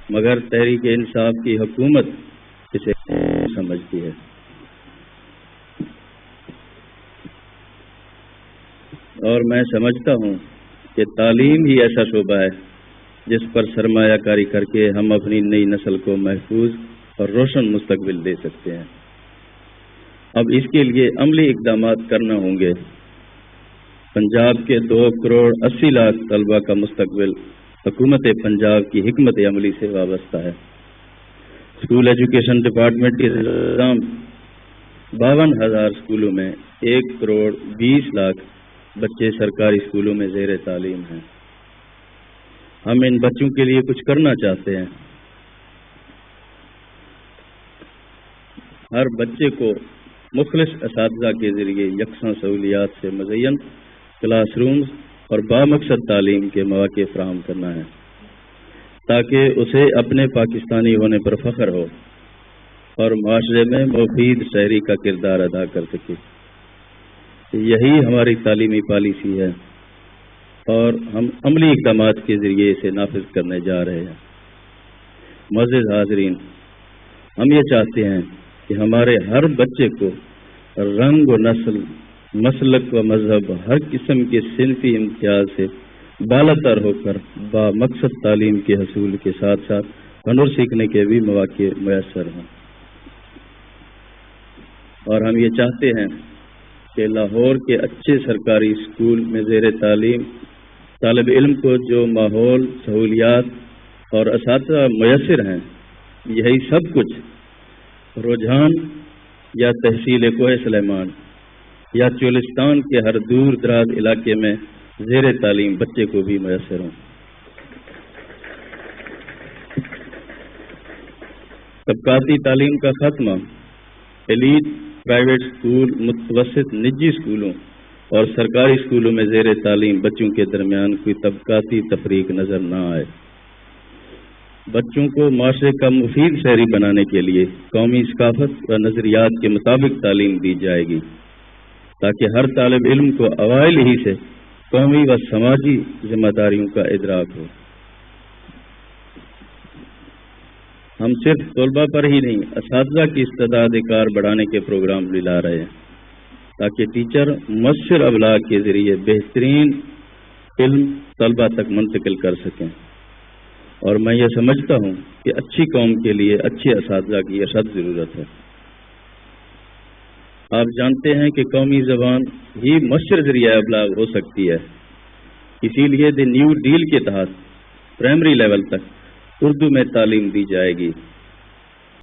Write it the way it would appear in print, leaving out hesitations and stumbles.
مگر تحریک انصاف کی حکومت اسے سمجھتی ہے۔ اور میں سمجھتا ہوں کہ تعلیم ہی ایسا شعبہ ہے جس پر سرمایہ کاری کر کے ہم اپنی نئی نسل کو محفوظ اور روشن مستقبل دے سکتے ہیں۔ اب اس کے لیے عملی اقدامات کرنا ہوں گے۔ پنجاب کے 2 کروڑ 80 لاکھ طلبہ کا مستقبل حکومت پنجاب کی حکمت عملی سے وابستہ ہے۔ اسکول ایجوکیشن ڈپارٹمنٹ کے نظام 52,000 اسکولوں میں 1 کروڑ 20 لاکھ بچے سرکاری اسکولوں میں زیر تعلیم ہیں۔ ہم ان بچوں کے لیے کچھ کرنا چاہتے ہیں۔ ہر بچے کو مخلص اساتذہ کے ذریعے یکساں سہولیات سے مزین کلاس رومز اور بامقصد تعلیم کے مواقع فراہم کرنا ہے تاکہ اسے اپنے پاکستانی ہونے پر فخر ہو اور معاشرے میں مفید شہری کا کردار ادا کر سکے۔ یہی ہماری تعلیمی پالیسی ہے اور ہم عملی اقدامات کے ذریعے اسے نافذ کرنے جا رہے ہیں۔ معزز حاضرین، ہم یہ چاہتے ہیں کہ ہمارے ہر بچے کو رنگ و نسل، مسلک و مذہب، ہر قسم کے صنفی امتیاز سے بالاتر ہو کر با مقصد تعلیم کے حصول کے ساتھ ساتھ ہنر سیکھنے کے بھی مواقع میسر ہوں۔ اور ہم یہ چاہتے ہیں کہ لاہور کے اچھے سرکاری اسکول میں زیر تعلیم طالب علم کو جو ماحول، سہولیات اور اساتذہ میسر ہیں، یہی سب کچھ رجحان یا تحصیل کوہ سلیمان یا چولستان کے ہر دور دراز علاقے میں زیر تعلیم بچے کو بھی میسر ہوں۔ طبقاتی تعلیم کا خاتمہ، ایلیٹ پرائیویٹ اسکول، متوسط نجی اسکولوں اور سرکاری اسکولوں میں زیر تعلیم بچوں کے درمیان کوئی طبقاتی تفریق نظر نہ آئے۔ بچوں کو معاشرے کا مفید شہری بنانے کے لیے قومی ثقافت و نظریات کے مطابق تعلیم دی جائے گی تاکہ ہر طالب علم کو اوائل ہی سے قومی و سماجی ذمہ داریوں کا ادراک ہو۔ ہم صرف طلباء پر ہی نہیں، اساتذہ کی استعداد کار بڑھانے کے پروگرام بھی لا رہے ہیں تاکہ ٹیچر مؤثر ابلاغ کے ذریعے بہترین علم طلباء تک منتقل کر سکیں۔ اور میں یہ سمجھتا ہوں کہ اچھی قوم کے لیے اچھے اساتذہ کی اشد ضرورت ہے۔ آپ جانتے ہیں کہ قومی زبان ہی مؤثر ذریعہ ابلاغ ہو سکتی ہے، اسی لیے دی نیو ڈیل کے تحت پرائمری لیول تک اردو میں تعلیم دی جائے گی۔